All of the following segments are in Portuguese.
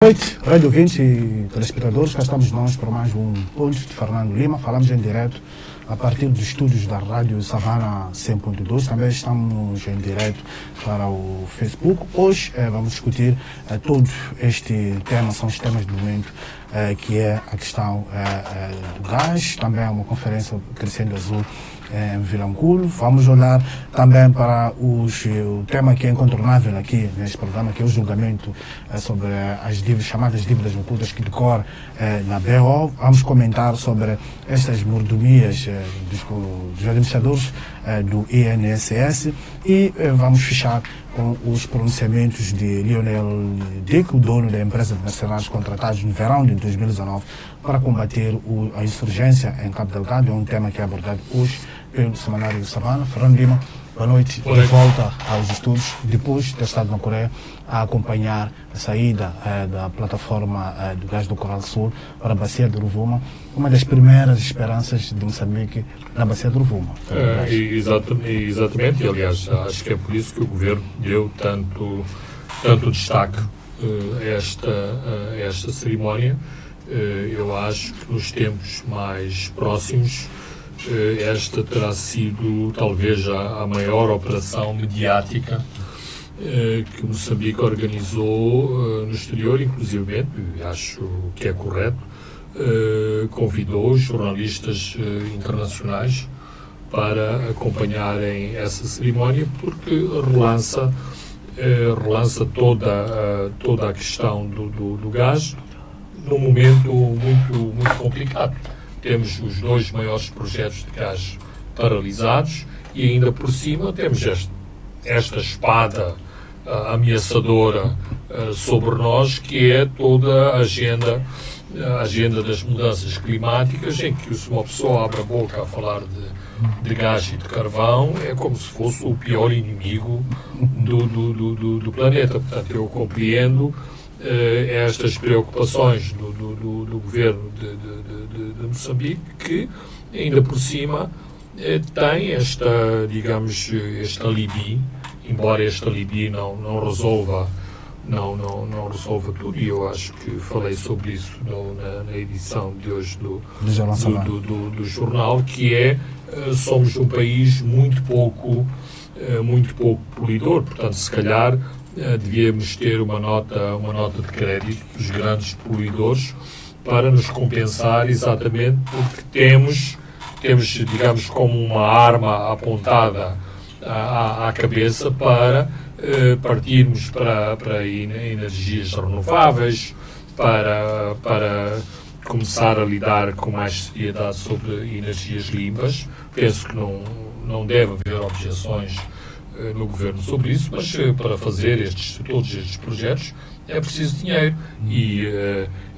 Boa noite, rádio ouvintes e telespectadores. Cá estamos nós para mais um Ponto de Fernando Lima. Falamos em direto a partir dos estúdios da Rádio Savana 100.2. Também estamos em direto para o Facebook. Hoje vamos discutir todo este tema, são os temas do momento, que é a questão do gás. Também é uma conferência Crescendo Azul em Vilanculo. Vamos olhar também para o tema que é incontornável aqui neste programa, que é o julgamento sobre as dívidas, chamadas dívidas ocultas que decorre na BO. Vamos comentar sobre estas mordomias dos administradores do INSS e vamos fechar com os pronunciamentos de Lionel Dick, o dono da empresa de mercenários contratados no verão de 2019 para combater a insurgência em Cabo Delgado. É um tema que é abordado hoje pelo Semanário de Savana. Fernando Lima, boa noite. De volta aos estudos, depois de ter estado na Coreia a acompanhar a saída da plataforma do gás do Coral Sul para a Bacia do Rovuma, uma das primeiras esperanças de Moçambique na Bacia do Rovuma. Exatamente, e aliás, acho que é por isso que o Governo deu tanto destaque a esta cerimónia. Eu acho que nos tempos mais próximos esta terá sido talvez a maior operação mediática que Moçambique organizou no exterior, inclusive, acho que é correto, convidou os jornalistas internacionais para acompanharem essa cerimónia, porque relança toda a questão do gás num momento muito complicado. Temos os dois maiores projetos de gás paralisados e ainda por cima temos esta espada ameaçadora sobre nós, que é toda a agenda das mudanças climáticas, em que se uma pessoa abre a boca a falar de gás e de carvão, é como se fosse o pior inimigo do planeta. Portanto, eu compreendo estas preocupações do governo de Moçambique, que ainda por cima tem este alibi, embora este alibi não resolva tudo, e eu acho que falei sobre isso na edição de hoje do jornal, que é somos um país muito pouco poluidor. Portanto, se calhar devíamos ter uma nota de crédito dos grandes poluidores para nos compensar, exatamente porque temos digamos, como uma arma apontada à cabeça para partirmos para energias renováveis, para começar a lidar com mais seriedade sobre energias limpas. Penso que não deve haver objeções no Governo sobre isso, mas para fazer todos estes projetos é preciso dinheiro, e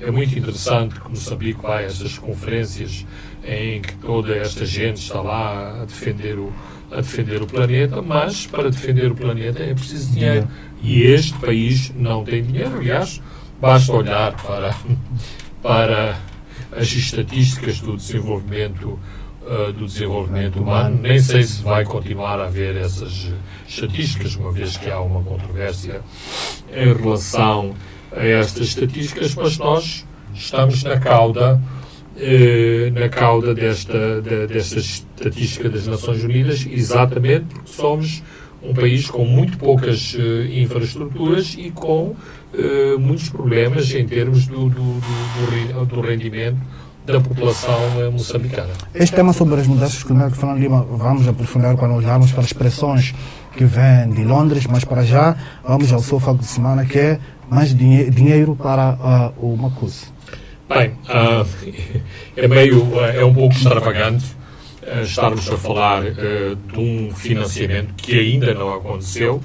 é muito interessante que Moçambique vai a estas conferências em que toda esta gente está lá a defender o planeta, mas para defender o planeta é preciso dinheiro, e este país não tem dinheiro. Aliás, basta olhar para as estatísticas do desenvolvimento humano. Nem sei se vai continuar a haver essas estatísticas, uma vez que há uma controvérsia em relação a estas estatísticas, mas nós estamos na cauda desta estatística das Nações Unidas, exatamente porque somos um país com muito poucas infraestruturas e com muitos problemas em termos do rendimento da população moçambicana. Este tema sobre as mudanças climáticas, Fernando Lima, vamos aprofundar quando olharmos para as pressões que vêm de Londres, mas para já vamos ao seu foco de semana, que é mais dinheiro para o Macuse. Bem, é um pouco extravagante estarmos a falar de um financiamento que ainda não aconteceu,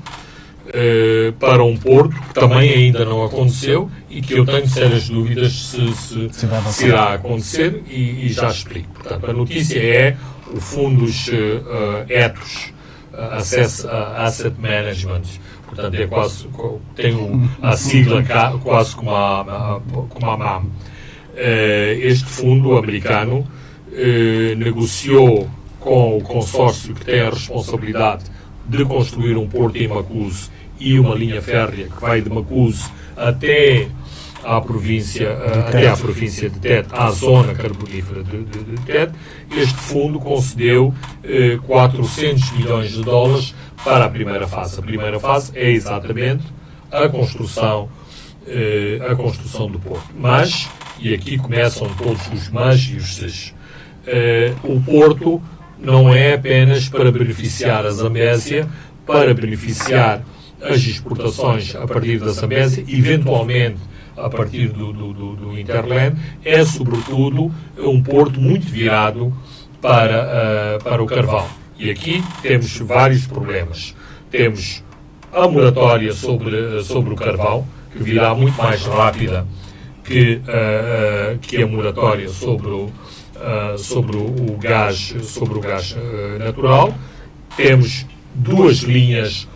para um porto que também ainda não aconteceu e que eu tenho sérias dúvidas se irá acontecer, e já explico. Portanto, a notícia é o Fundos ETOS, Asset Management. Portanto, tem a sigla quase como a MAM. Este fundo americano negociou com o consórcio que tem a responsabilidade de construir um porto em Macuse e uma linha férrea que vai de Macuse até até à província de Tete, à zona carbonífera de Tete. Este fundo concedeu 400 milhões de dólares para a primeira fase. A primeira fase é exatamente a construção do porto. Mas, e aqui começam todos os mas e os ses, o porto não é apenas para beneficiar a Zambésia, para beneficiar as exportações a partir da Zambésia, eventualmente a partir do Interland, é sobretudo um porto muito virado para o carvão. E aqui temos vários problemas. Temos a moratória sobre o carvão, que virá muito mais rápida que a moratória sobre o gás natural. Temos duas linhas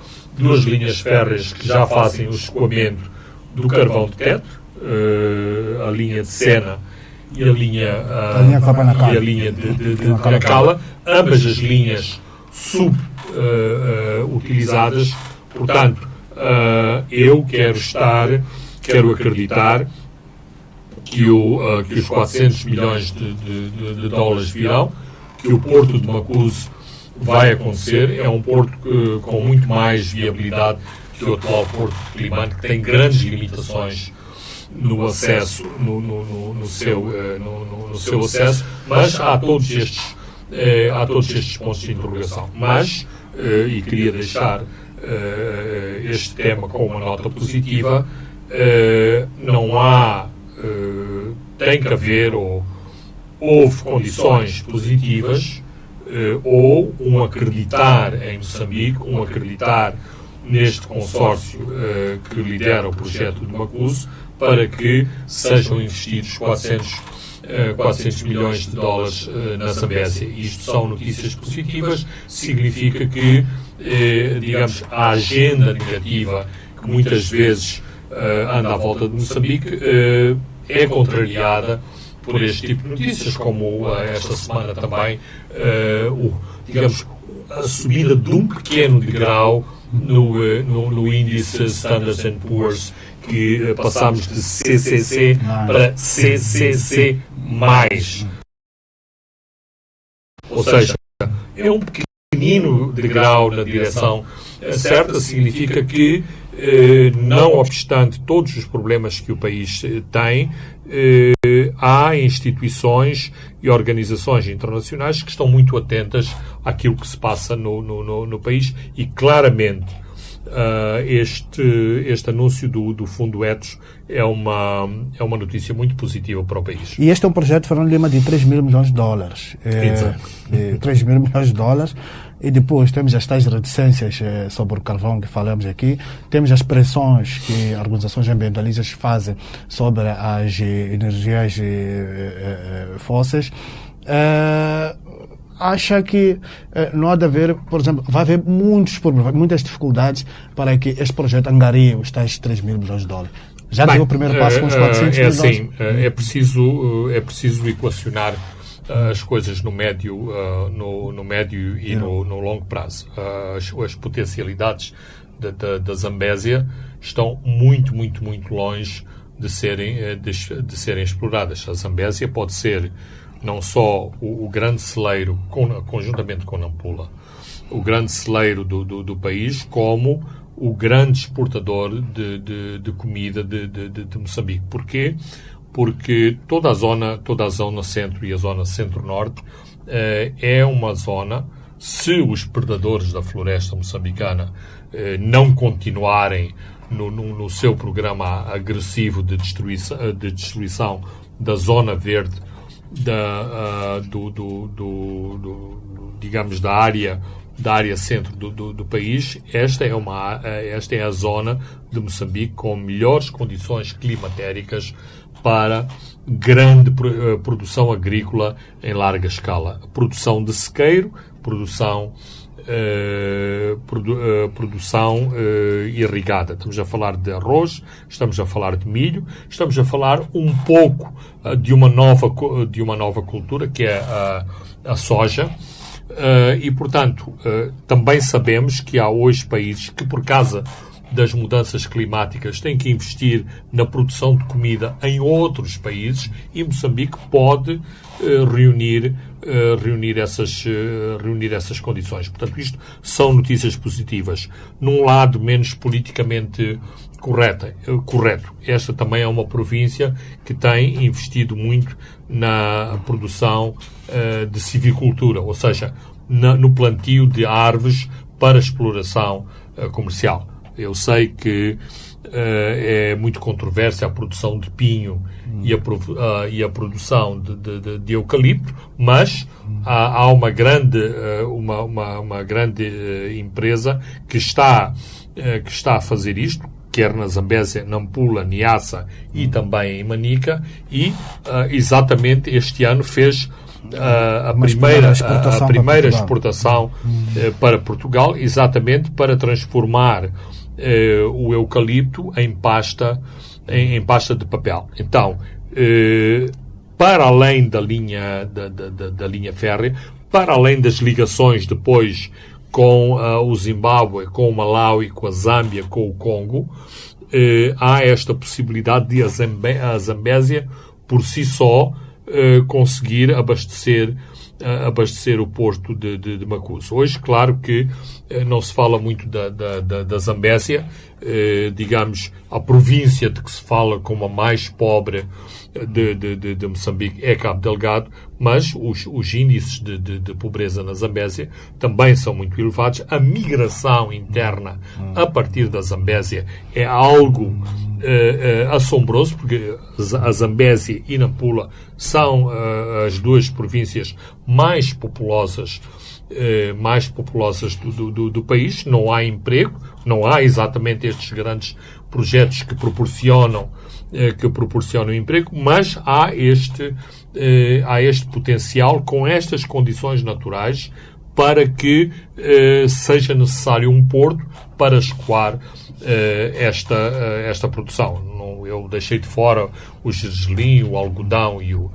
férreas que já fazem o escoamento do carvão de Tete, a linha de Sena e a linha de Nacala, ambas as linhas subutilizadas. Portanto, eu quero acreditar que os 400 milhões de dólares virão, que o porto de Macuso vai acontecer. É um porto com muito mais viabilidade que o atual porto de Quilimane, que tem grandes limitações no acesso, no seu acesso, mas há todos estes pontos de interrogação. Mas, e queria deixar este tema com uma nota positiva, tem que haver, ou houve condições positivas, ou um acreditar em Moçambique, um acreditar neste consórcio que lidera o projeto de Macuso, para que sejam investidos 400 milhões de dólares na Zambésia. Isto são notícias positivas, significa que, digamos, a agenda negativa que muitas vezes anda à volta de Moçambique é contrariada por este tipo de notícias, como esta semana também, digamos, a subida de um pequeno degrau no índice Standard & Poor's, que passámos de CCC para CCC+. Ou seja, é um pequenino degrau na direção certa. Significa que, não obstante todos os problemas que o país tem, há instituições e organizações internacionais que estão muito atentas àquilo que se passa no país, e claramente este anúncio do Fundo Etos é uma notícia muito positiva para o país. E este é um projeto, Fernando Lima, de 3 mil milhões de dólares. 3 mil milhões de dólares. E depois temos as tais reticências sobre o carvão que falamos aqui. Temos as pressões que organizações ambientalistas fazem sobre as energias fósseis. Acha que não há de haver, por exemplo, vai haver muitos problemas, muitas dificuldades para que este projeto angarie os tais 3 mil milhões de dólares? Já deu o primeiro passo com os 400 milhões de dólares? É preciso equacionar as coisas no médio e no longo prazo. As potencialidades da Zambésia estão muito, muito, muito longe de serem exploradas. A Zambésia pode ser não só o grande celeiro, conjuntamente com Nampula, o grande celeiro do país, como o grande exportador de comida de Moçambique. Porquê? Porque toda a zona centro e a zona centro-norte é uma zona, se os predadores da floresta moçambicana não continuarem no seu programa agressivo de destruição da zona verde, digamos, da área centro do país. Esta é a zona de Moçambique com melhores condições climatéricas para grande produção agrícola em larga escala. Produção de sequeiro, produção irrigada. Estamos a falar de arroz, estamos a falar de milho, estamos a falar um pouco de uma nova cultura, que é a soja. E, portanto, também sabemos que há hoje países que, por causa das mudanças climáticas, tem que investir na produção de comida em outros países, e Moçambique pode reunir essas condições. Portanto, isto são notícias positivas. Num lado menos politicamente correto, esta também é uma província que tem investido muito na produção de silvicultura, ou seja, no plantio de árvores para exploração comercial. Eu sei que é muito controversa a produção de pinho e a produção de eucalipto, mas há uma grande empresa que está a fazer isto, quer na Zambésia, Nampula, Niassa e também em Manica, e exatamente este ano fez a primeira exportação para Portugal, exatamente para transformar o eucalipto em pasta de papel. Então, para além da linha férrea, para além das ligações depois com o Zimbábue, com o Malawi, com a Zâmbia, com o Congo, há esta possibilidade de a Zambésia por si só conseguir abastecer o porto de Macuso. Hoje, claro que não se fala muito da Zambésia, digamos, a província de que se fala como a mais pobre de Moçambique é Cabo Delgado, mas os índices de pobreza na Zambésia também são muito elevados. A migração interna a partir da Zambésia é algo assombroso, porque a Zambésia e Nampula são as duas províncias mais populosas do país. Não há emprego, não há exatamente estes grandes projetos que proporcionam emprego, mas há este potencial com estas condições naturais para que seja necessário um porto para escoar esta produção. Eu deixei de fora o gergelim, o algodão e o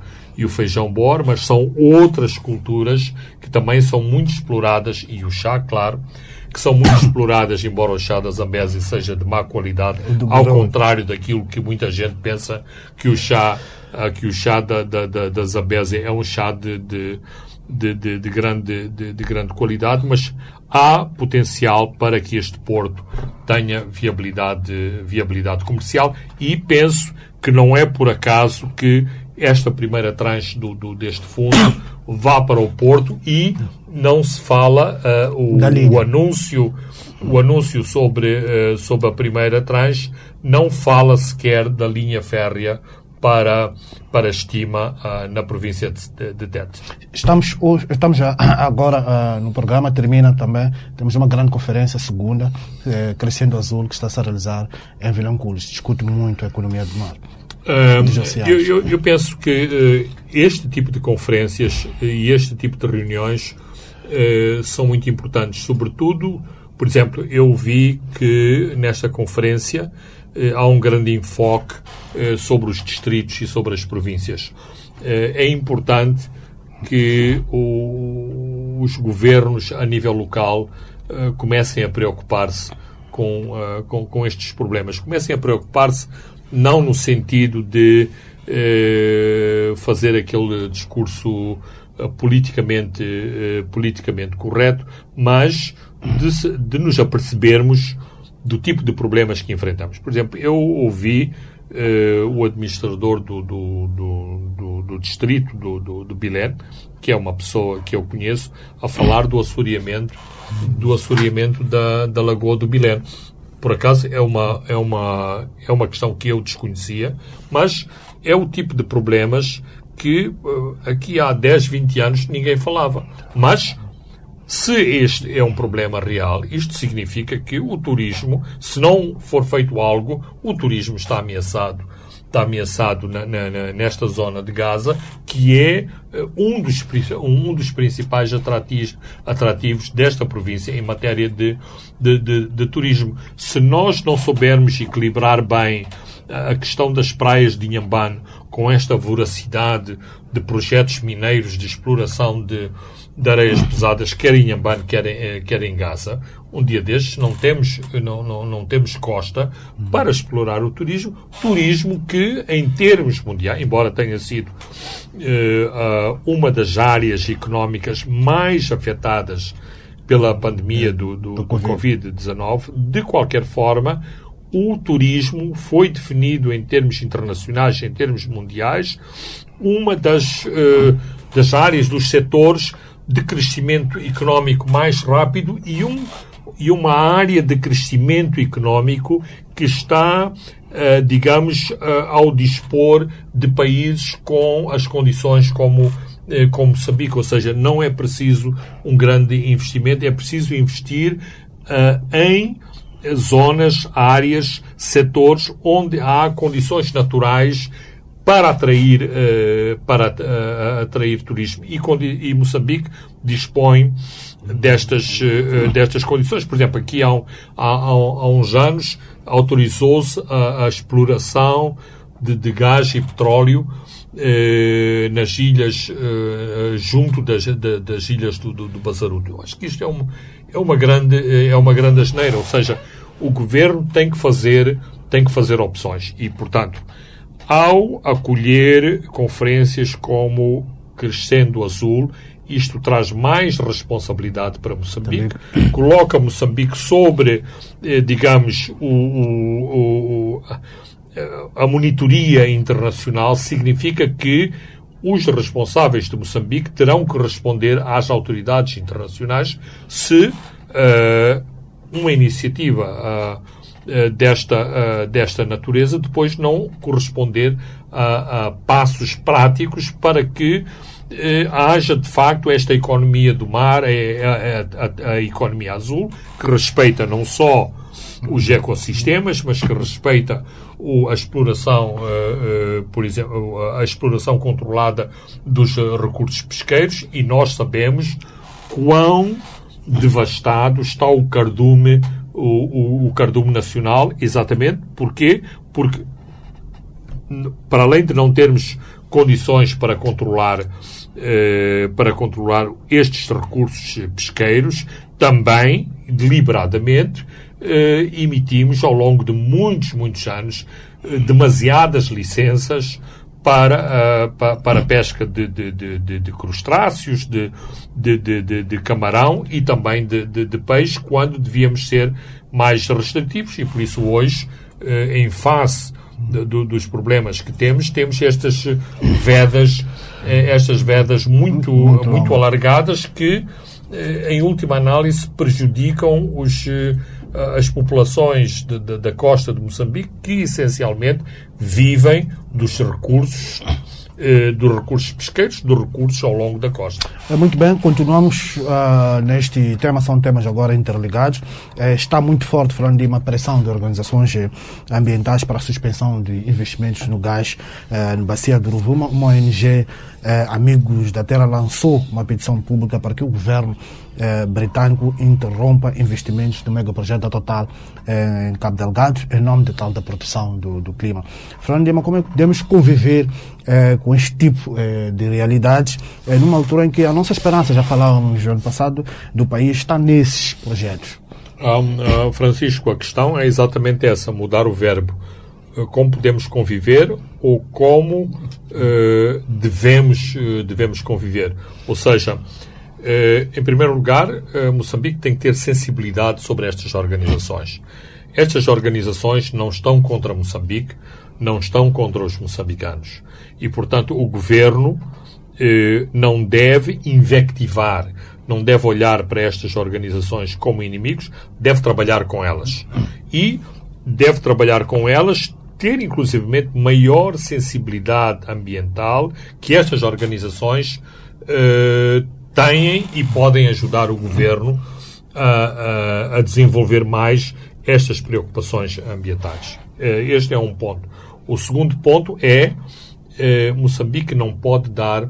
feijão bor, mas são outras culturas que também são muito exploradas, e o chá, claro, que são muito exploradas, embora o chá da Zambésia seja de má qualidade, ao contrário daquilo que muita gente pensa, que o chá da Zambésia é um chá de grande qualidade, mas há potencial para que este porto tenha viabilidade comercial, e penso que não é por acaso que esta primeira tranche deste fundo vá para o porto, e não se fala o anúncio sobre a primeira tranche não fala sequer da linha férrea para Estima, na província de Tete. Estamos agora no programa, termina também, temos uma grande conferência segunda, Crescendo Azul, que está a se realizar em Vilanculos. Discute muito a economia do mar. Eu penso que este tipo de conferências e este tipo de reuniões são muito importantes. Sobretudo, por exemplo, eu vi que nesta conferência há um grande enfoque sobre os distritos e sobre as províncias. É importante que os governos a nível local comecem a preocupar-se com estes problemas. Comecem a preocupar-se não no sentido de fazer aquele discurso politicamente correto, mas de nos apercebermos do tipo de problemas que enfrentamos. Por exemplo, eu ouvi o administrador do distrito do Bilene, que é uma pessoa que eu conheço, a falar do assoreamento da Lagoa do Bilene. Por acaso é uma questão que eu desconhecia, mas é o tipo de problemas que aqui há 10, 20 anos ninguém falava. Mas se este é um problema real, isto significa que o turismo, se não for feito algo, o turismo está ameaçado nesta zona de Gaza, que é um dos principais atrativos desta província em matéria de turismo. Se nós não soubermos equilibrar bem a questão das praias de Inhambane, com esta voracidade de projetos mineiros de exploração de areias pesadas, quer em Inhambane, quer em Gaza, um dia destes não temos costa para explorar o turismo que, em termos mundiais, embora tenha sido uma das áreas económicas mais afetadas pela pandemia do Covid-19, de qualquer forma, o turismo foi definido em termos internacionais, em termos mundiais, uma das áreas, dos setores de crescimento económico mais rápido e uma área de crescimento económico que está, ao dispor de países com as condições como Moçambique, ou seja, não é preciso um grande investimento, é preciso investir em zonas, áreas, setores onde há condições naturais para atrair turismo. E Moçambique dispõe destas condições. Por exemplo, aqui há uns anos autorizou-se a exploração de gás e petróleo nas ilhas, junto das ilhas do Bazaruto. Eu acho que isto é uma grande asneira, ou seja, o governo tem que fazer opções e, portanto, ao acolher conferências como Crescendo Azul, isto traz mais responsabilidade para Moçambique, coloca Moçambique sobre, a monitoria internacional, significa que os responsáveis de Moçambique terão que responder às autoridades internacionais se uma iniciativa desta natureza depois não corresponder a passos práticos para que haja de facto esta economia do mar, a economia azul, que respeita não só os ecossistemas, mas que respeita a exploração, por exemplo, a exploração controlada dos recursos pesqueiros, e nós sabemos quão devastado está o cardume, o cardume nacional, exatamente. Porquê? Porque, para além de não termos condições para controlar estes recursos pesqueiros, também, deliberadamente, emitimos ao longo de muitos anos demasiadas licenças para a pesca de crustáceos, de camarão e também de peixe, quando devíamos ser mais restritivos, e por isso hoje, em face dos problemas que temos estas vedas muito alargadas que, em última análise, prejudicam as populações da costa de Moçambique, que essencialmente vivem dos recursos pesqueiros, dos recursos ao longo da costa. Muito bem, continuamos neste tema, são temas agora interligados. Está muito forte, falando de uma pressão de organizações ambientais para a suspensão de investimentos no gás no Bacia do Rovuma. Uma ONG, Amigos da Terra, lançou uma petição pública para que o governo britânico interrompa investimentos do megaprojeto da Total em Cabo Delgado, em nome de tal da proteção do clima. Falando de como é que podemos conviver com este tipo de realidades, numa altura em que a nossa esperança, já falávamos no ano passado, do país está nesses projetos. Francisco, a questão é exatamente essa, mudar o verbo. Como podemos conviver ou como devemos conviver. Ou seja, em primeiro lugar, Moçambique tem que ter sensibilidade sobre estas organizações. Estas organizações não estão contra Moçambique, não estão contra os moçambicanos. E, portanto, o governo não deve invectivar, não deve olhar para estas organizações como inimigos, deve trabalhar com elas. E deve trabalhar com elas, ter inclusivamente maior sensibilidade ambiental que estas organizações têm, e podem ajudar o governo a desenvolver mais estas preocupações ambientais. Este é um ponto. O segundo ponto é Moçambique não pode dar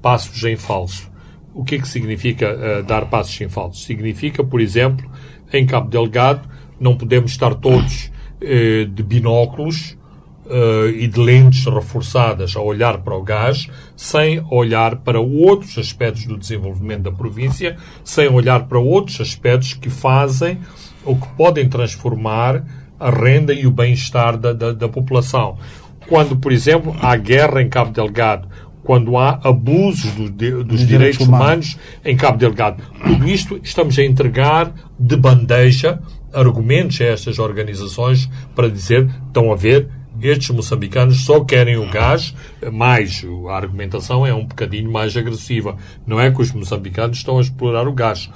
passos em falso. O que é que significa dar passos em falso? Significa, por exemplo, em Cabo Delgado, não podemos estar todos de binóculos e de lentes reforçadas a olhar para o gás, sem olhar para outros aspectos do desenvolvimento da província, sem olhar para outros aspectos que fazem ou que podem transformar a renda e o bem-estar da população. Quando, por exemplo, há guerra em Cabo Delgado, quando há abusos dos direitos humanos em Cabo Delgado. Tudo isto estamos a entregar de bandeja argumentos a estas organizações para dizer, estão a ver, estes moçambicanos só querem o gás, mas a argumentação é um bocadinho mais agressiva. Não é que os moçambicanos estão a explorar o gás.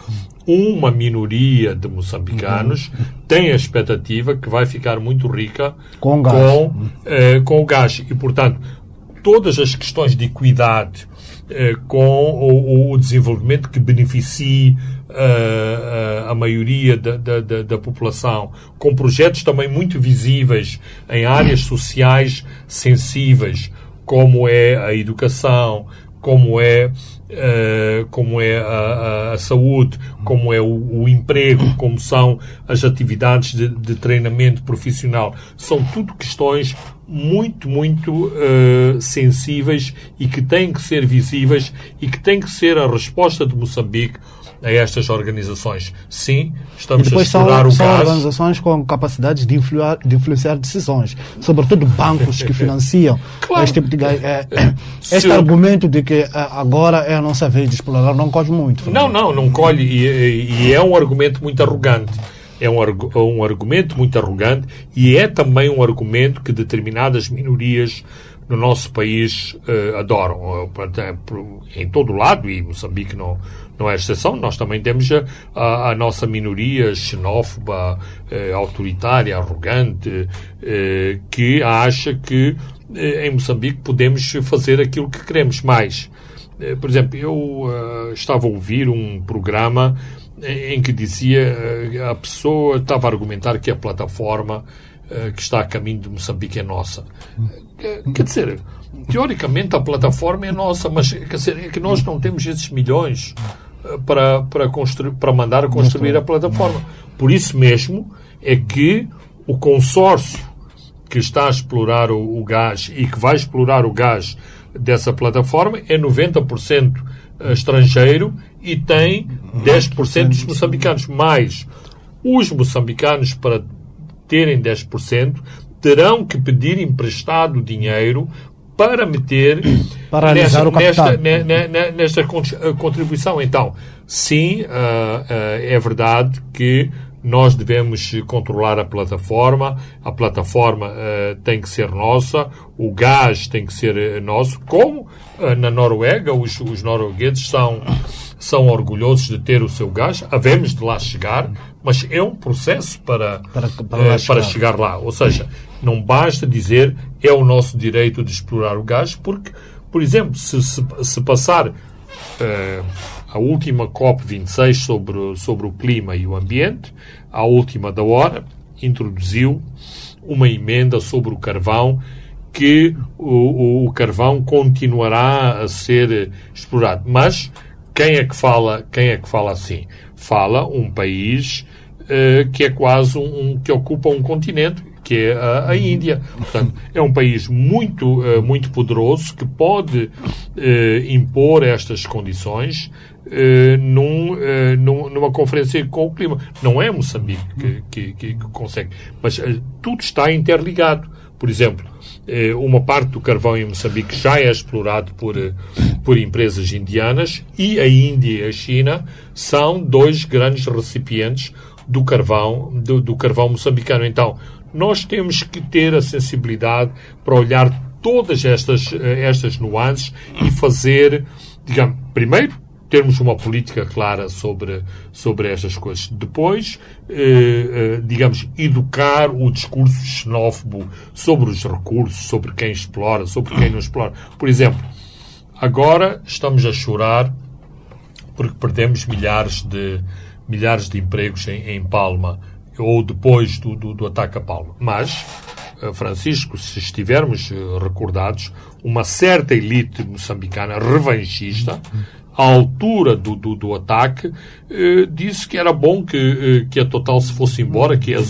Uma minoria de moçambicanos tem a expectativa que vai ficar muito rica com o gás. E, portanto, todas as questões de equidade com o desenvolvimento que beneficie a maioria da população, com projetos também muito visíveis em áreas sociais sensíveis, como é a educação, como é a saúde, como é o emprego, como são as atividades de treinamento profissional. São tudo questões muito sensíveis e que têm que ser visíveis e que tem que ser a resposta de Moçambique a estas organizações. Sim, estamos a explorar o gás. São organizações com capacidade de influenciar decisões, sobretudo bancos que financiam este tipo de gás. Este argumento de que agora é a nossa vez de explorar não colhe muito. Não colhe, e é um argumento muito arrogante. É um argumento muito arrogante e é também um argumento que determinadas minorias no nosso país adoram. Em todo lado, e Moçambique não é exceção, nós também temos a nossa minoria xenófoba, autoritária, arrogante, que acha que em Moçambique podemos fazer aquilo que queremos mais. Por exemplo, eu estava a ouvir um programa em que dizia a pessoa estava a argumentar que a plataforma que está a caminho de Moçambique é nossa. Quer dizer, teoricamente a plataforma é nossa, mas quer dizer, é que nós não temos esses milhões para mandar construir a plataforma. Por isso mesmo é que o consórcio que está a explorar o gás e que vai explorar o gás dessa plataforma é 90% estrangeiro e tem 10% dos moçambicanos. Mas os moçambicanos, para terem 10%, terão que pedir emprestado dinheiro para meter nesta contribuição. Então, sim, é verdade que nós devemos controlar a plataforma tem que ser nossa, o gás tem que ser nosso, como na Noruega, os noruegueses são orgulhosos de ter o seu gás, havemos de lá chegar, mas é um processo para chegar lá. Ou seja, não basta dizer é o nosso direito de explorar o gás, porque, por exemplo, se passar a última COP26 sobre o clima e o ambiente, à última da hora, introduziu uma emenda sobre o carvão, que o carvão continuará a ser explorado. Mas quem é que fala assim? Fala um país que é quase que ocupa um continente, que é a Índia. Portanto, é um país muito poderoso que pode impor estas condições numa conferência com o clima. Não é Moçambique que consegue, mas tudo está interligado. Por exemplo, uma parte do carvão em Moçambique já é explorado por empresas indianas, e a Índia e a China são dois grandes recipientes do carvão moçambicano. Então, nós temos que ter a sensibilidade para olhar todas estas nuances e fazer, digamos, primeiro, termos uma política clara sobre estas coisas. Depois, digamos, educar o discurso xenófobo sobre os recursos, sobre quem explora, sobre quem não explora. Por exemplo, agora estamos a chorar porque perdemos milhares de empregos em Palma, ou depois do ataque a Palma. Mas, Francisco, se estivermos recordados, uma certa elite moçambicana revanchista à altura do ataque, disse que era bom que a Total se fosse embora, que a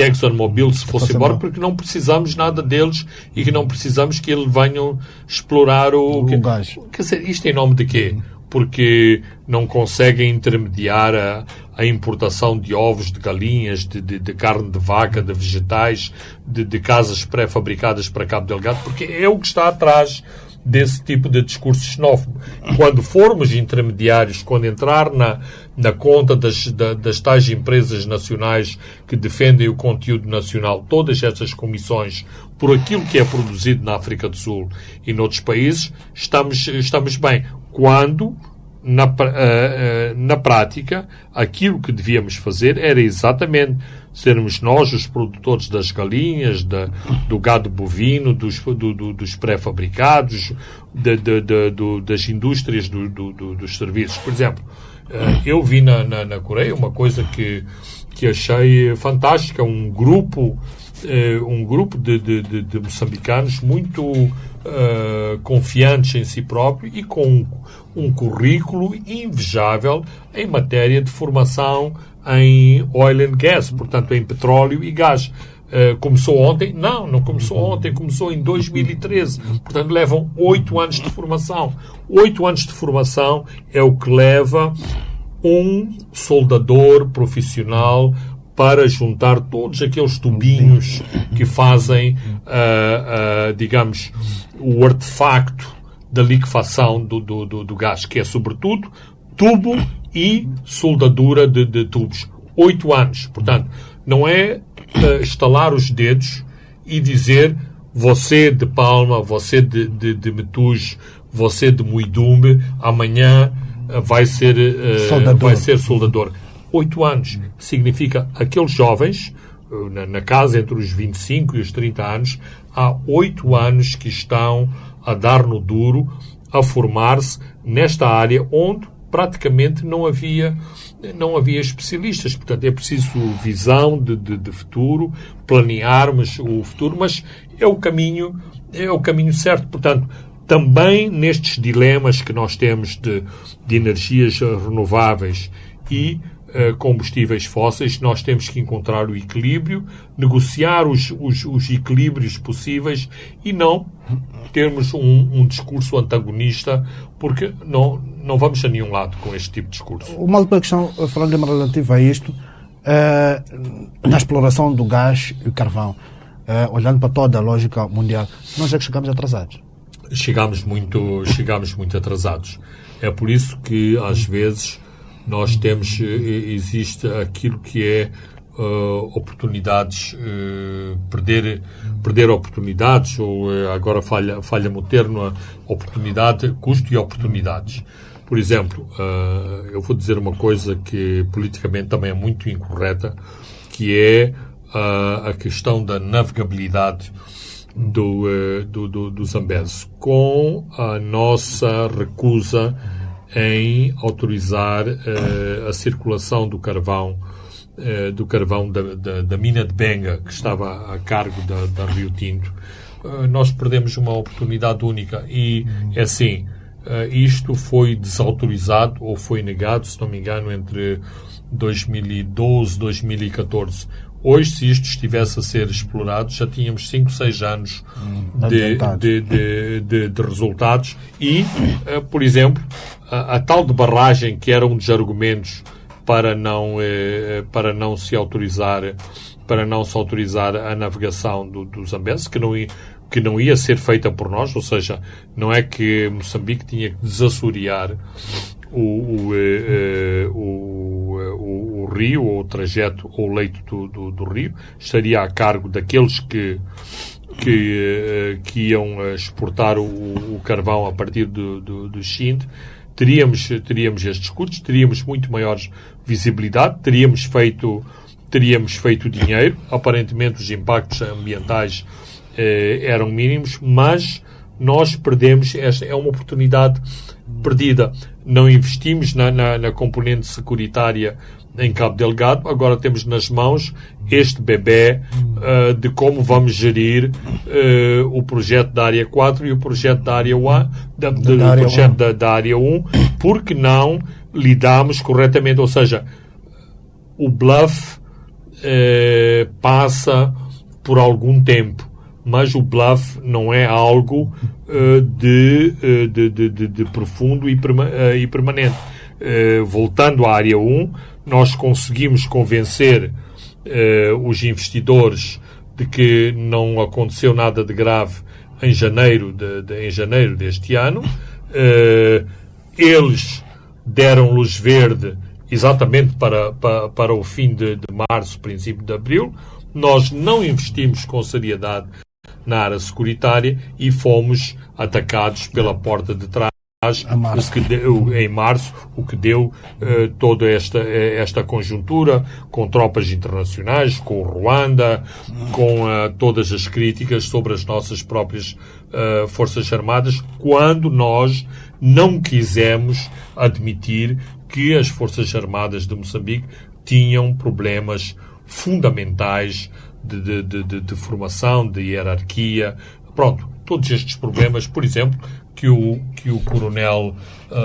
ExxonMobil se fosse embora, porque não precisamos nada deles e que não precisamos que eles venham explorar o gás. Quer dizer, isto em nome de quê? Porque não conseguem intermediar a importação de ovos, de galinhas, de carne de vaca, de vegetais, de casas pré-fabricadas para Cabo Delgado, porque é o que está atrás desse tipo de discurso xenófobo. Quando formos intermediários, quando entrar na conta das tais empresas nacionais que defendem o conteúdo nacional, todas essas comissões, por aquilo que é produzido na África do Sul e noutros países, estamos bem. Quando, na prática, aquilo que devíamos fazer era exatamente sermos nós os produtores das galinhas, do gado bovino, dos pré-fabricados, das indústrias dos serviços. Por exemplo, eu vi na Coreia uma coisa que achei fantástica, um grupo de moçambicanos muito confiantes em si próprio e com um currículo invejável em matéria de formação em oil and gas, portanto em petróleo e gás. Começou ontem? Não começou ontem, começou em 2013. Portanto, levam 8 anos de formação. 8 anos de formação é o que leva um soldador profissional para juntar todos aqueles tubinhos que fazem, digamos, o artefacto da liquefação do gás, que é, sobretudo, tubo e soldadura de tubos. 8 anos. Portanto, não é estalar os dedos e dizer você de Palma, você de Metuge, você de Muidumbe, amanhã vai ser soldador. 8 anos significa aqueles jovens, na casa entre os 25 e os 30 anos, há 8 anos que estão a dar no duro, a formar-se nesta área onde praticamente não havia especialistas. Portanto, é preciso visão de futuro, planearmos o futuro, mas é o caminho certo. Portanto, também nestes dilemas que nós temos de energias renováveis e combustíveis fósseis, nós temos que encontrar o equilíbrio, negociar os equilíbrios possíveis e não termos um discurso antagonista, porque não vamos a nenhum lado com este tipo de discurso. Uma outra questão, falando relativa a isto, na exploração do gás e o carvão, olhando para toda a lógica mundial, nós é que chegamos atrasados. Chegamos muito atrasados. É por isso que, às vezes, nós existe aquilo que é oportunidades, perder oportunidades, ou agora falha-me o termo, oportunidade, custo e oportunidades. Por exemplo, eu vou dizer uma coisa que politicamente também é muito incorreta, que é a questão da navegabilidade do Zambeze, com a nossa recusa em autorizar a circulação do carvão da mina de Benga, que estava a cargo da Rio Tinto. Nós perdemos uma oportunidade única e, é assim, isto foi desautorizado ou foi negado, se não me engano, entre 2012 e 2014. Hoje, se isto estivesse a ser explorado, já tínhamos 5, 6 anos de resultados e, por exemplo, a tal de barragem, que era um dos argumentos para não se autorizar a navegação do Zambeze, que não ia ser feita por nós, ou seja, não é que Moçambique tinha que desassorear o rio, ou o trajeto, ou o leito do rio, estaria a cargo daqueles que iam exportar o carvão a partir do Xinde. Teríamos estes custos, teríamos muito maior visibilidade, teríamos feito dinheiro. Aparentemente os impactos ambientais eram mínimos, mas nós perdemos, esta é uma oportunidade perdida. Não investimos na componente securitária em Cabo Delgado, agora temos nas mãos este bebé de como vamos gerir o projeto da Área 4 e o projeto da Área 1, da Área 1, porque não lidamos corretamente, ou seja, o bluff passa por algum tempo, mas o bluff não é algo de profundo e permanente. Voltando à Área 1, nós conseguimos convencer os investidores de que não aconteceu nada de grave em janeiro deste ano. Eles deram luz verde exatamente para o fim de março, princípio de abril. Nós não investimos com seriedade na área securitária e fomos atacados pela porta de trás em março, o que deu toda esta conjuntura, com tropas internacionais, com o Ruanda, com todas as críticas sobre as nossas próprias Forças Armadas, quando nós não quisemos admitir que as Forças Armadas de Moçambique tinham problemas fundamentais de formação, de hierarquia. Pronto, todos estes problemas, por exemplo, que o coronel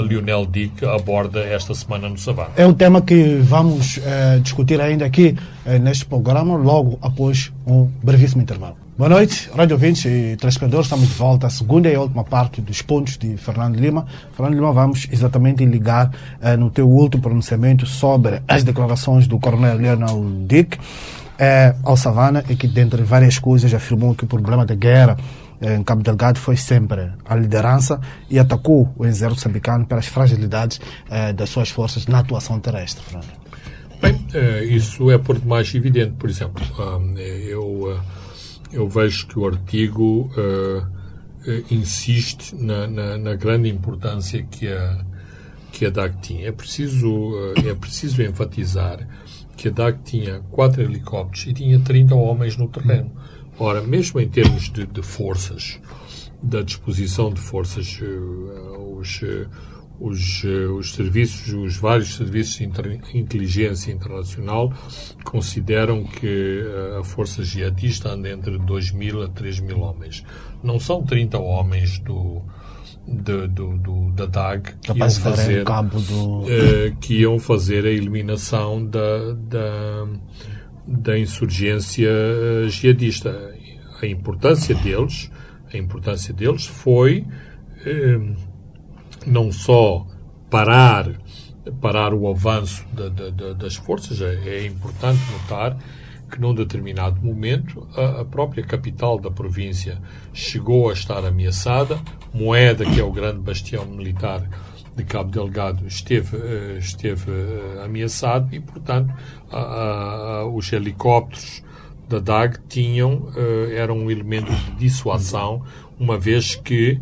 Lionel Dick aborda esta semana no Savana. É um tema que vamos discutir ainda aqui neste programa, logo após um brevíssimo intervalo. Boa noite, rádio ouvintes e telespectadores. Estamos de volta à segunda e última parte dos pontos de Fernando Lima. Fernando Lima, vamos exatamente ligar no teu último pronunciamento sobre as declarações do coronel Lionel Dick ao Savana, e que, dentre várias coisas, afirmou que o problema da guerra em Cabo Delgado foi sempre a liderança e atacou o exército moçambicano pelas fragilidades das suas forças na atuação terrestre. Fernando. Bem, isso é por demais evidente. Por exemplo, eu vejo que o artigo insiste na grande importância que a DAG tinha. É preciso enfatizar que a DAG tinha 4 helicópteros e tinha 30 homens no terreno. Ora, mesmo em termos de forças, da disposição de forças, os serviços, os vários serviços de inteligência internacional consideram que a força jihadista anda entre 2.000 a 3.000 homens. Não são 30 homens da DAG que iam fazer a eliminação da insurgência jihadista. A importância deles foi não só parar o avanço das forças. É importante notar que num determinado momento a própria capital da província chegou a estar ameaçada. Moeda, que é o grande bastião militar de Cabo Delgado, esteve ameaçado e, portanto, os helicópteros da DAG eram um elemento de dissuasão, uma vez que,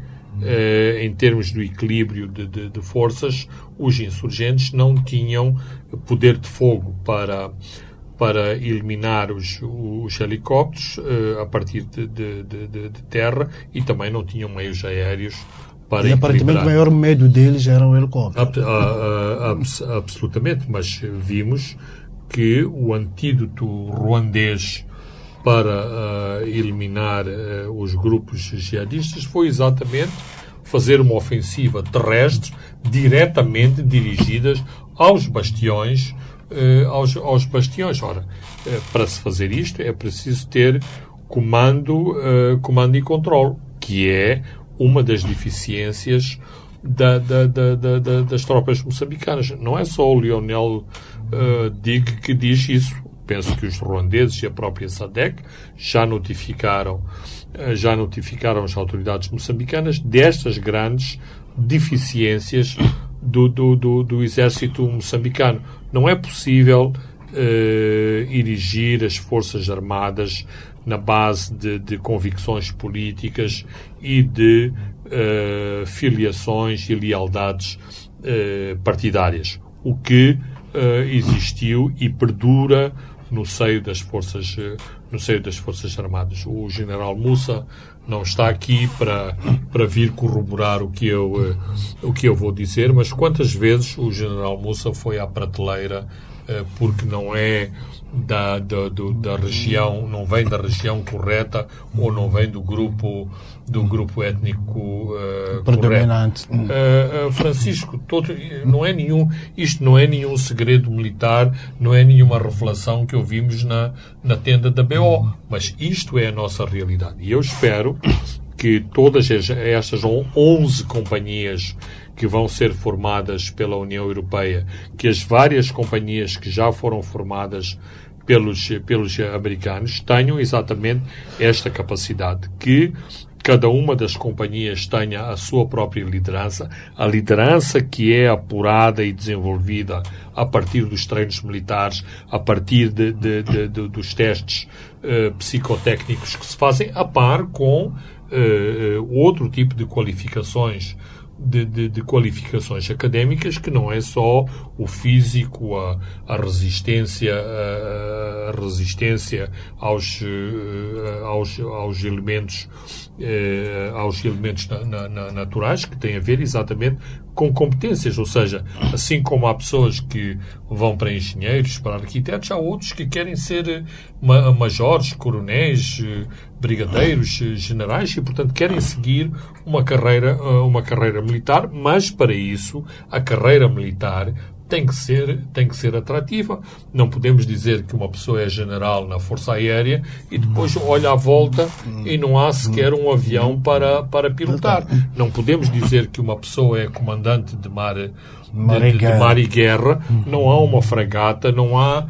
em termos do equilíbrio de forças, os insurgentes não tinham poder de fogo para eliminar os helicópteros a partir de terra, e também não tinham meios aéreos para equilibrar. Aparentemente o maior medo deles era o helicóptero. Absolutamente, mas vimos que o antídoto ruandês para eliminar os grupos jihadistas foi exatamente fazer uma ofensiva terrestre diretamente dirigida aos bastiões. Ora, para se fazer isto é preciso ter comando e controle, que é uma das deficiências das tropas moçambicanas. Não é só o Lionel Dick que diz isso. Penso que os ruandeses e a própria SADC já notificaram as autoridades moçambicanas destas grandes deficiências do exército moçambicano. Não é possível erigir as forças armadas na base de convicções políticas e de filiações e lealdades partidárias. O que existiu e perdura no seio das forças armadas. O general Moussa não está aqui para vir corroborar o que eu vou dizer, mas quantas vezes o general Moussa foi à prateleira porque não é da região, não vem da região correta ou não vem do grupo étnico predominante. Francisco, isto não é nenhum segredo militar, não é nenhuma revelação que ouvimos na tenda da BO, mas isto é a nossa realidade. E eu espero que todas estas 11 companhias que vão ser formadas pela União Europeia, que as várias companhias que já foram formadas pelos americanos tenham exatamente esta capacidade, que cada uma das companhias tenha a sua própria liderança, a liderança que é apurada e desenvolvida a partir dos treinos militares, a partir dos testes psicotécnicos que se fazem, a par com outro tipo de qualificações, de qualificações académicas, que não é só o físico, a resistência aos elementos naturais, que tem a ver exatamente com competências, ou seja, assim como há pessoas que vão para engenheiros, para arquitetos, há outros que querem ser majores, coronéis, brigadeiros, generais, e portanto querem seguir uma carreira militar, mas para isso a carreira militar tem que ser atrativa. Não podemos dizer que uma pessoa é general na Força Aérea e depois olha à volta e não há sequer um avião para pilotar. Não podemos dizer que uma pessoa é comandante de mar e guerra, não há uma fragata, não há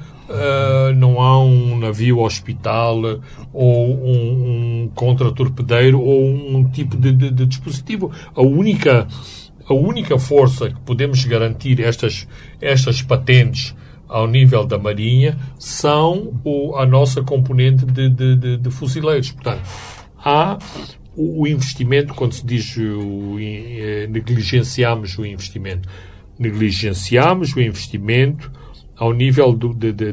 um navio hospital ou um contra-torpedeiro ou um tipo de dispositivo. A única força que podemos garantir estas patentes ao nível da Marinha são a nossa componente de fuzileiros. Portanto, há o investimento, quando se diz negligenciamos o investimento. Negligenciamos o investimento ao nível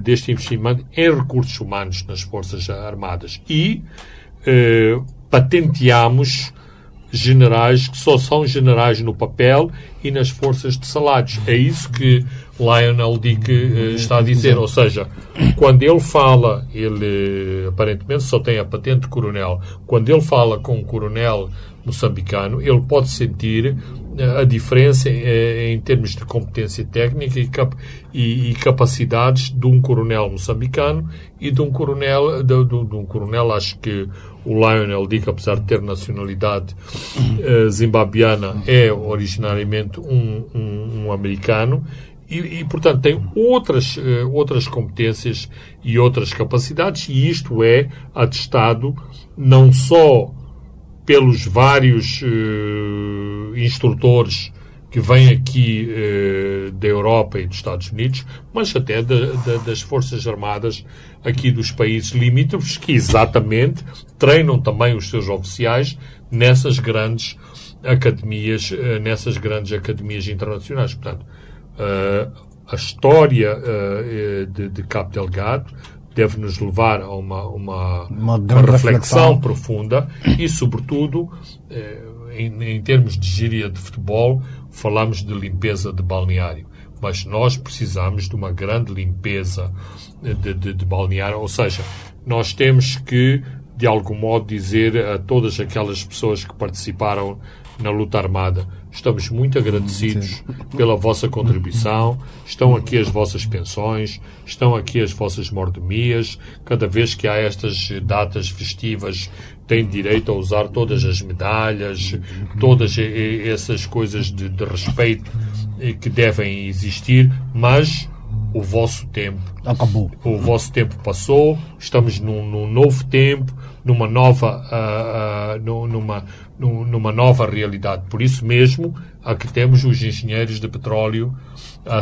deste investimento em recursos humanos nas Forças Armadas e patenteamos generais que só são generais no papel e nas forças de salários. É isso que Lionel Dick está a dizer. Ou seja, quando ele fala, ele aparentemente só tem a patente de coronel. Quando ele fala com um coronel moçambicano, ele pode sentir a diferença em termos de competência técnica e capacidades de um coronel moçambicano e de um coronel, acho que o Lionel Dick, apesar de ter nacionalidade zimbabiana, é originariamente um americano e, portanto, tem outras competências e outras capacidades, e isto é atestado não só pelos vários instrutores que vêm aqui da Europa e dos Estados Unidos, mas até das Forças Armadas aqui dos países limítrofes, que exatamente treinam também os seus oficiais nessas grandes academias internacionais. Portanto, a história de Cabo Delgado deve nos levar a uma reflexão profunda e, sobretudo, em termos de gíria de futebol, falamos de limpeza de balneário. Mas nós precisamos de uma grande limpeza de balneário, ou seja, nós temos que, de algum modo, dizer a todas aquelas pessoas que participaram na luta armada: estamos muito agradecidos pela vossa contribuição, estão aqui as vossas pensões, estão aqui as vossas mordomias, cada vez que há estas datas festivas têm direito a usar todas as medalhas, todas essas coisas de respeito que devem existir, mas o vosso tempo acabou. O vosso tempo passou, estamos num novo tempo, numa nova realidade. Por isso mesmo, aqui temos os engenheiros de petróleo a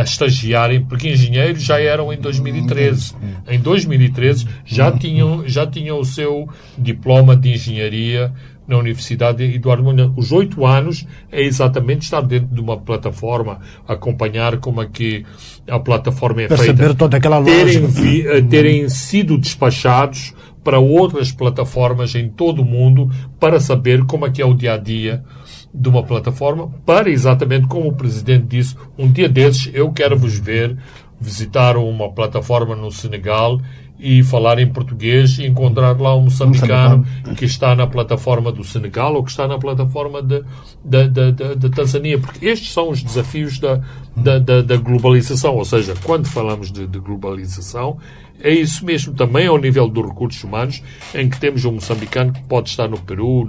estagiarem, porque engenheiros já eram em 2013. Em 2013 já tinham o seu diploma de engenharia na Universidade Eduardo Mondlane. Os 8 anos é exatamente estar dentro de uma plataforma, acompanhar como é que a plataforma é feita. Perceber toda aquela lógica. Terem sido despachados para outras plataformas em todo o mundo para saber como é que é o dia-a-dia de uma plataforma, para exatamente como o Presidente disse, um dia desses eu quero vos ver visitar uma plataforma no Senegal e falar em português e encontrar lá um moçambicano que está na plataforma do Senegal ou que está na plataforma da Tanzânia, porque estes são os desafios da globalização, ou seja, quando falamos de globalização, é isso mesmo, também ao nível dos recursos humanos, em que temos um moçambicano que pode estar no Peru,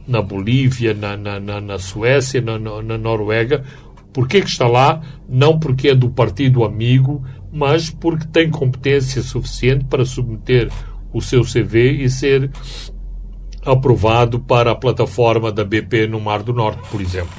na Bolívia, na Suécia, na Noruega. Porquê que está lá? Não porque é do partido amigo, mas porque tem competência suficiente para submeter o seu CV e ser aprovado para a plataforma da BP no Mar do Norte, por exemplo.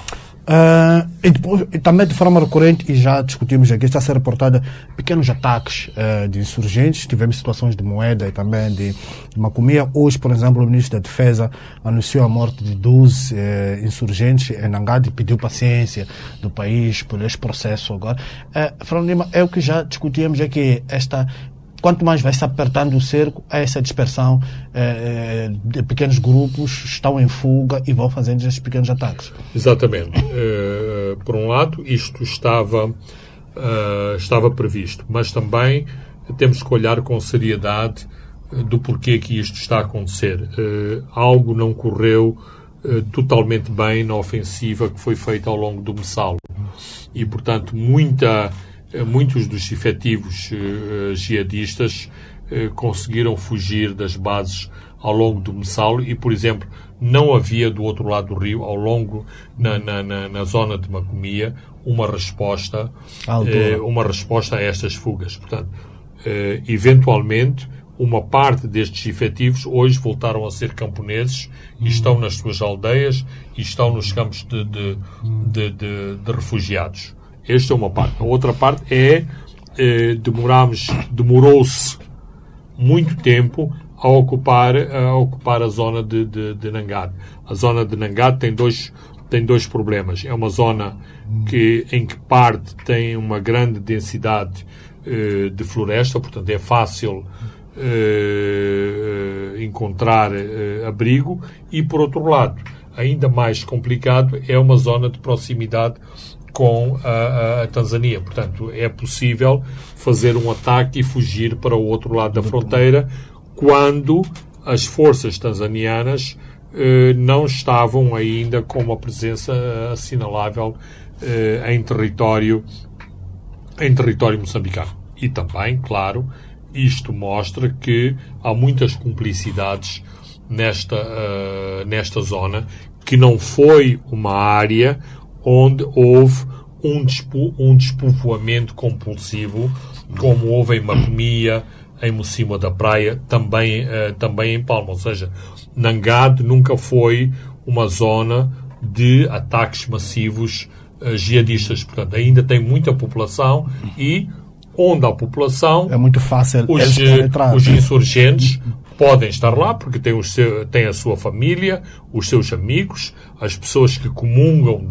E também de forma recorrente, e já discutimos aqui, está a ser reportada pequenos ataques de insurgentes. Tivemos situações de Moeda e também de Macomia. Hoje, por exemplo, o ministro da Defesa anunciou a morte de 12 insurgentes em Nangade e pediu paciência do país por este processo agora. Fernando Lima, é o que já discutíamos aqui, quanto mais vai se apertando o cerco, essa dispersão de pequenos grupos estão em fuga e vão fazendo esses pequenos ataques. Exatamente. Por um lado, isto estava previsto, mas também temos que olhar com seriedade do porquê que isto está a acontecer. Algo não correu totalmente bem na ofensiva que foi feita ao longo do Messalo. E, portanto, muitos dos efetivos jihadistas conseguiram fugir das bases ao longo do Messalo e, por exemplo, não havia do outro lado do rio, ao longo, na zona de Macomia, uma resposta a estas fugas. Portanto, eventualmente, uma parte destes efetivos hoje voltaram a ser camponeses e estão nas suas aldeias e estão nos campos de refugiados. Esta é uma parte. A outra parte demorou-se muito tempo a ocupar a zona de Nangade. A zona de Nangade tem dois problemas. É uma zona em que parte tem uma grande densidade de floresta, portanto é fácil encontrar abrigo, e por outro lado, ainda mais complicado, é uma zona de proximidade com a Tanzânia. Portanto, é possível fazer um ataque e fugir para o outro lado da fronteira quando as forças tanzanianas não estavam ainda com uma presença assinalável em território moçambicano. E também, claro, isto mostra que há muitas cumplicidades nesta zona, que não foi uma área onde houve um despovoamento compulsivo, como houve em Macomia, em Mocima da Praia, também em Palma. Ou seja, Nangade nunca foi uma zona de ataques massivos jihadistas. Portanto, ainda tem muita população e onde há população, é muito fácil os insurgentes podem estar lá porque têm a sua família, os seus amigos, as pessoas que comungam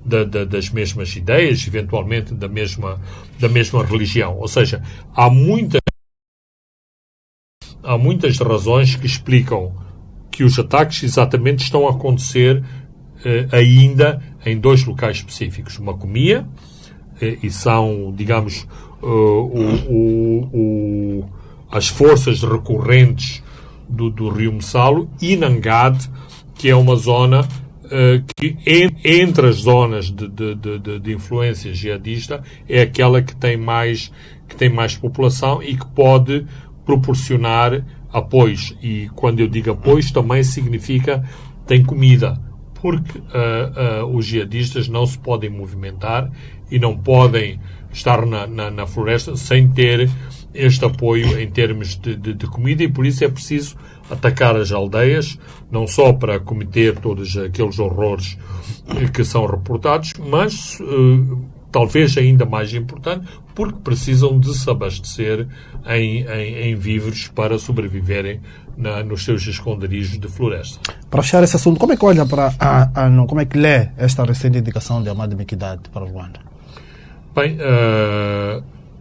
das mesmas ideias, eventualmente da mesma religião. Ou seja, há muitas razões que explicam que os ataques exatamente estão a acontecer ainda em dois locais específicos. Macomia, e são, digamos, as forças recorrentes do Rio Messalo, e Nangade, que é uma zona que entre as zonas de influência jihadista é aquela que tem mais população e que pode proporcionar apoios. E quando eu digo apoios, também significa tem comida, porque os jihadistas não se podem movimentar e não podem estar na floresta sem ter este apoio em termos de comida, e por isso é preciso atacar as aldeias, não só para cometer todos aqueles horrores que são reportados, mas talvez ainda mais importante, porque precisam de se abastecer em víveres para sobreviverem nos seus esconderijos de floresta. Para fechar esse assunto, como é que olha como é que lê esta recente indicação de Amado Mekidade para o Ruanda? Bem,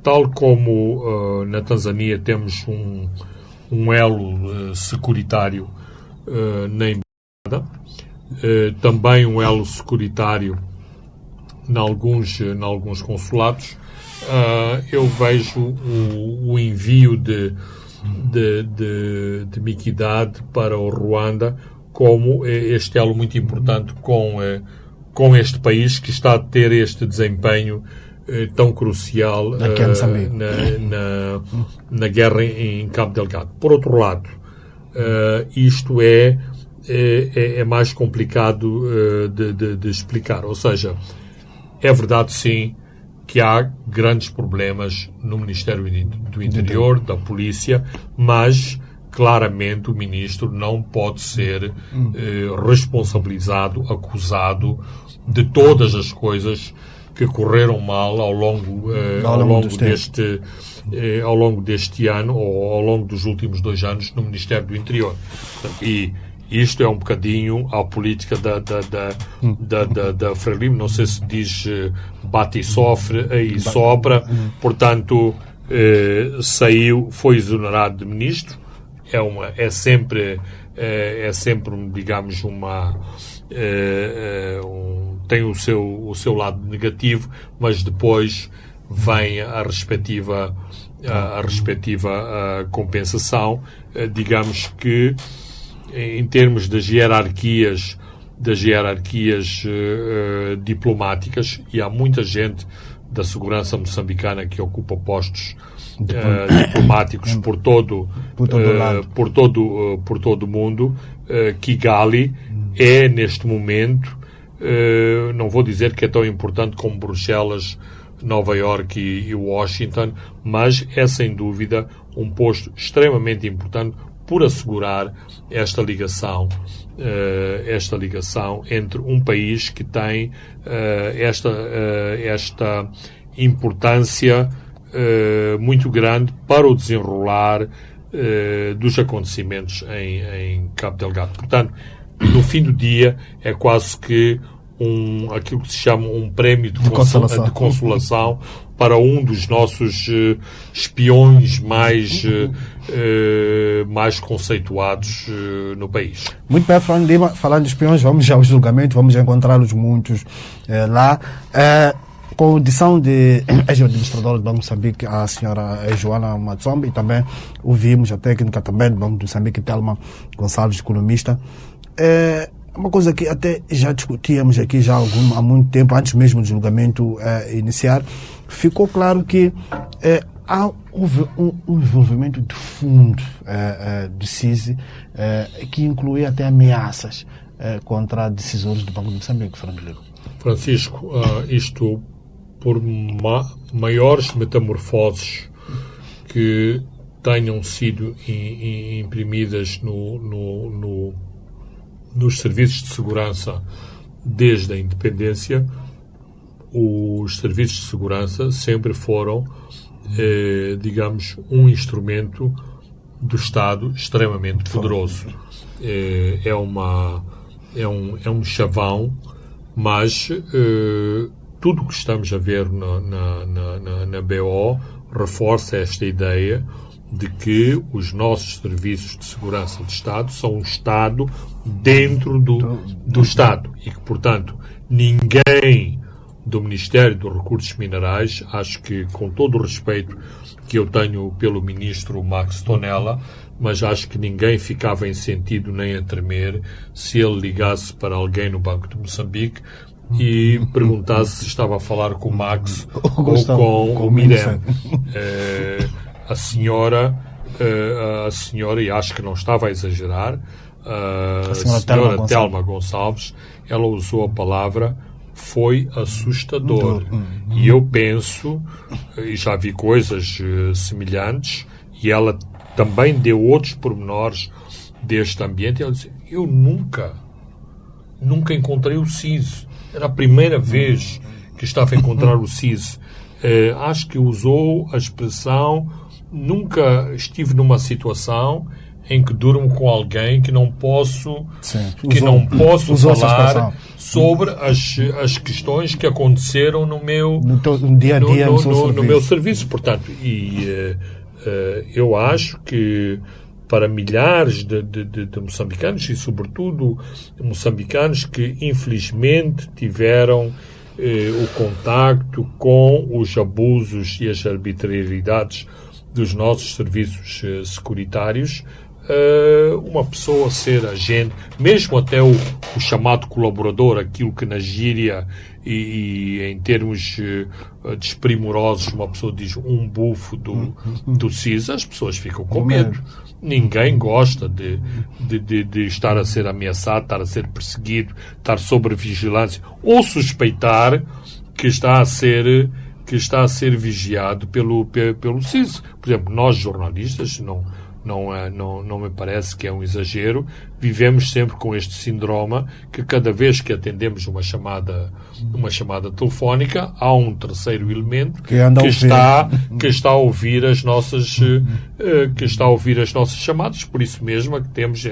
tal como na Tanzânia temos um elo securitário na embaixada, também um elo securitário em alguns consulados, eu vejo o envio de Miquidade para o Ruanda como este elo muito importante com este país que está a ter este desempenho tão crucial na guerra em Cabo Delgado. Por outro lado, isto é mais complicado de explicar. Ou seja, é verdade, sim, que há grandes problemas no Ministério do Interior, da Polícia, mas claramente o Ministro não pode ser responsabilizado, acusado de todas as coisas que correram mal ao longo deste ano ou ao longo dos últimos 2 anos no Ministério do Interior. E isto é um bocadinho a política da Frelimo, não sei se diz bate e sofre e sobra, portanto foi exonerado de ministro, é sempre digamos tem o seu lado negativo, mas depois vem a respectiva compensação. Digamos que em termos das hierarquias diplomáticas, e há muita gente da segurança moçambicana que ocupa postos diplomáticos por todo o mundo. Kigali é, neste momento, não vou dizer que é tão importante como Bruxelas, Nova Iorque e Washington, mas é sem dúvida um posto extremamente importante por assegurar esta ligação entre um país que tem esta importância muito grande para o desenrolar dos acontecimentos em Cabo Delgado. Portanto, no fim do dia, é quase que aquilo que se chama um prémio de consolação para um dos nossos espiões mais conceituados no país. Muito bem, Fernando Lima, falando de espiões, vamos aos julgamentos, vamos encontrá-los muitos lá. Com a audição de ex-administradora do Banco de Moçambique, a senhora Joana Matsombe, e também ouvimos a técnica também do Banco de Moçambique, Telma Gonçalves, economista. Uma coisa que até já discutíamos aqui há muito tempo, antes mesmo do julgamento iniciar, ficou claro que houve um envolvimento de fundo do CISI que incluía até ameaças contra decisores do Banco de Moçambique, Fernando Lima. Francisco, isto por maiores metamorfoses que tenham sido imprimidas nos serviços de segurança desde a independência, os serviços de segurança sempre foram, digamos, um instrumento do Estado extremamente poderoso. É um chavão, mas tudo o que estamos a ver na BO reforça esta ideia de que os nossos serviços de segurança de Estado são um Estado dentro do Estado e que, portanto, ninguém do Ministério dos Recursos Minerais, acho que com todo o respeito que eu tenho pelo Ministro Max Tonella, mas acho que ninguém ficava em sentido nem a tremer se ele ligasse para alguém no Banco de Moçambique e perguntasse se estava a falar com o Max ou com o Mirem. A senhora, e acho que não estava a exagerar, a senhora Telma Gonçalves, ela usou a palavra foi assustador. E eu penso, e já vi coisas semelhantes, e ela também deu outros pormenores deste ambiente. Ela disse, eu nunca encontrei o CIS. Era a primeira vez que estava a encontrar o CIS. Acho que usou a expressão, nunca estive numa situação em que durmo com alguém que não posso falar sobre as questões que aconteceram no meu dia a dia, no meu serviço. Portanto, eu acho que para milhares de moçambicanos, e sobretudo moçambicanos que infelizmente tiveram o contacto com os abusos e as arbitrariedades dos nossos serviços securitários, uma pessoa ser agente, mesmo até o chamado colaborador, aquilo que na gíria e em termos desprimorosos uma pessoa diz um bufo do SIS, as pessoas ficam com medo. Ninguém gosta de estar a ser ameaçado, estar a ser perseguido, estar sob vigilância ou suspeitar que está a ser vigiado pelo SIS. Por exemplo, nós jornalistas, não me parece que é um exagero, vivemos sempre com este síndrome que cada vez que atendemos uma chamada telefónica, há um terceiro elemento que está a ouvir as nossas chamadas. Por isso mesmo é que temos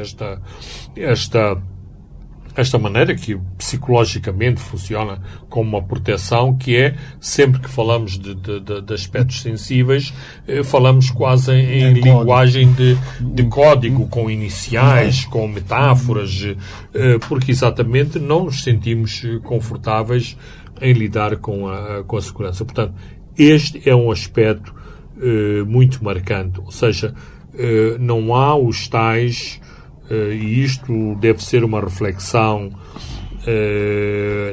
esta maneira que psicologicamente funciona como uma proteção, que é, sempre que falamos de aspectos sensíveis, falamos quase em linguagem de código, com iniciais, com metáforas, porque exatamente não nos sentimos confortáveis em lidar com a segurança. Portanto, este é um aspecto muito marcante, ou seja, não há os tais... e isto deve ser uma reflexão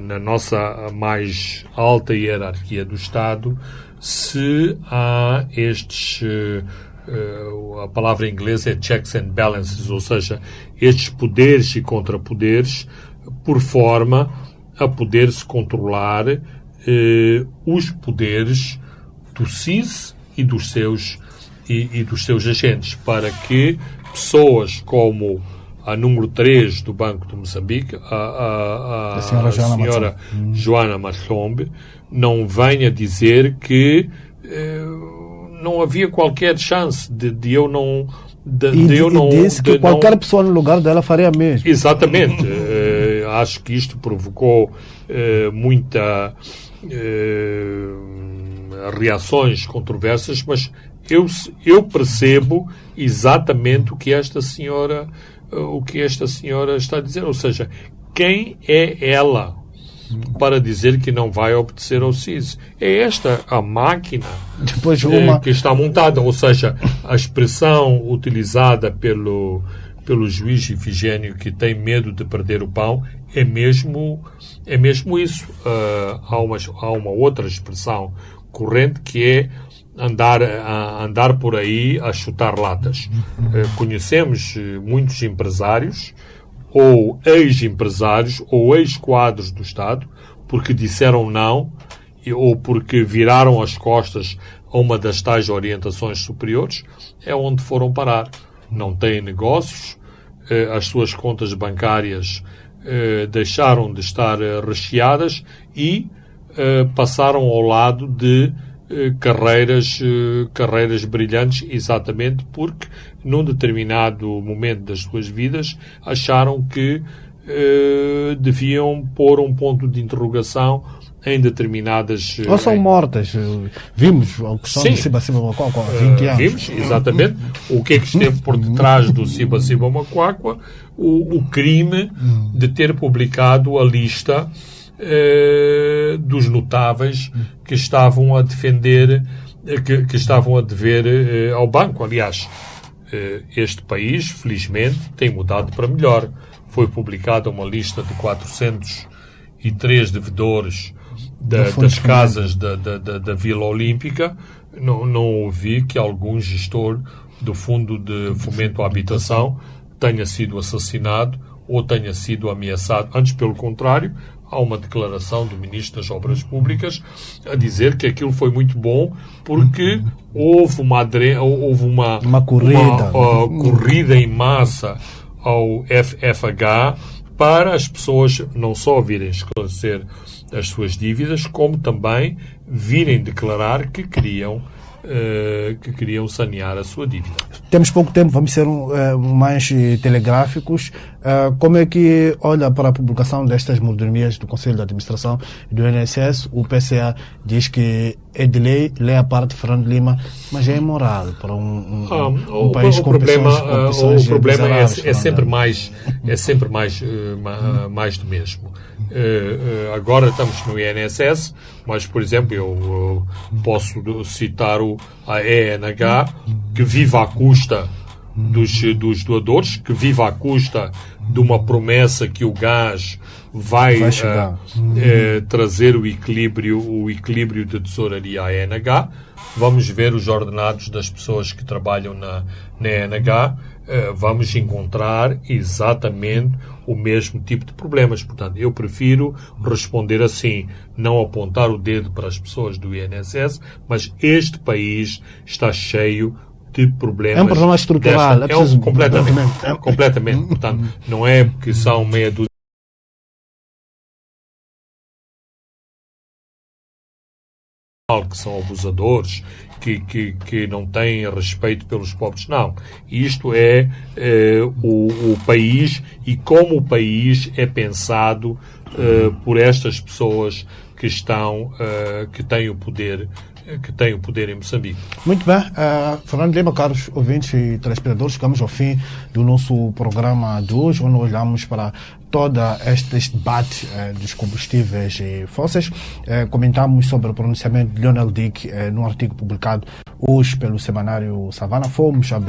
na nossa mais alta hierarquia do Estado, se há estes, a palavra em inglês é checks and balances, ou seja, estes poderes e contrapoderes, por forma a poder-se controlar os poderes do SIS e dos seus agentes, para que pessoas como a número 3 do Banco de Moçambique, a senhora Joana Matsombe, não venha dizer que não havia qualquer chance de eu não... disse que qualquer pessoa no lugar dela faria mesmo. Exatamente. Acho que isto provocou muita reações controversas, mas eu percebo exatamente o que esta senhora está a dizer. Ou seja, quem é ela para dizer que não vai obedecer ao SIS? É esta a máquina que está montada. Ou seja, a expressão utilizada pelo juiz Ifigênio, que tem medo de perder o pão, é mesmo isso. Há uma outra expressão corrente que é andar por aí a chutar latas. Conhecemos muitos empresários, ou ex-empresários, ou ex-quadros do Estado, porque disseram não, ou porque viraram as costas a uma das tais orientações superiores, é onde foram parar. Não têm negócios, as suas contas bancárias deixaram de estar recheadas e passaram ao lado de carreiras brilhantes, exatamente porque num determinado momento das suas vidas acharam que deviam pôr um ponto de interrogação em determinadas... Ou são mortas. Vimos a questão do Siba Macuacua há 20 anos. Vimos, exatamente, o que é que esteve por detrás do Siba Macuacua, o crime de ter publicado a lista dos notáveis que estavam a defender, que estavam a dever ao banco. Aliás, este país, felizmente, tem mudado para melhor. Foi publicada uma lista de 403 devedores das casas da Vila Olímpica. Não ouvi que algum gestor do Fundo de Fomento à Habitação tenha sido assassinado ou tenha sido ameaçado. Antes, pelo contrário, há uma declaração do Ministro das Obras Públicas a dizer que aquilo foi muito bom porque houve uma corrida em massa ao FFH para as pessoas não só virem esclarecer as suas dívidas, como também virem declarar que queriam que queriam sanear a sua dívida. Temos pouco tempo, vamos ser mais telegráficos. Como é que olha para a publicação destas mordomias do Conselho de Administração do INSS? O PCA diz que é de lei a parte de Fernando Lima, mas é imoral para um país com o problema é sempre mais do mesmo. Agora estamos no INSS, mas, por exemplo, eu posso citar a ENH, que vive à custa dos doadores, que vive à custa de uma promessa que o gás vai trazer o equilíbrio de tesouraria à ENH. Vamos ver os ordenados das pessoas que trabalham na ENH, vamos encontrar exatamente o mesmo tipo de problemas. Portanto, eu prefiro responder assim, não apontar o dedo para as pessoas do INSS, mas este país está cheio de problemas. É um problema estrutural. Completamente. Portanto, não é porque são meia dúzia que são abusadores, que não têm respeito pelos pobres. Não. Isto é o país, e como o país é pensado por estas pessoas que têm o poder em Moçambique. Muito bem. Fernando Lima, caros ouvintes e telespectadores, chegamos ao fim do nosso programa de hoje, onde olhamos para todo este debate dos combustíveis fósseis. Comentamos sobre o pronunciamento de Lionel Dick num artigo publicado hoje pelo semanário Savana. Fomos a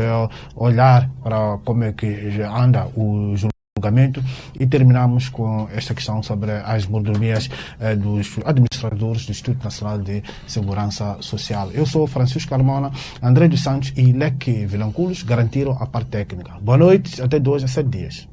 olhar para como é que anda o julgamento e terminamos com esta questão sobre as mordomias dos administradores do Instituto Nacional de Segurança Social. Eu sou Francisco Carmona, André dos Santos e Leque Vilanculos garantiram a parte técnica. Boa noite, até 2 a 7 dias.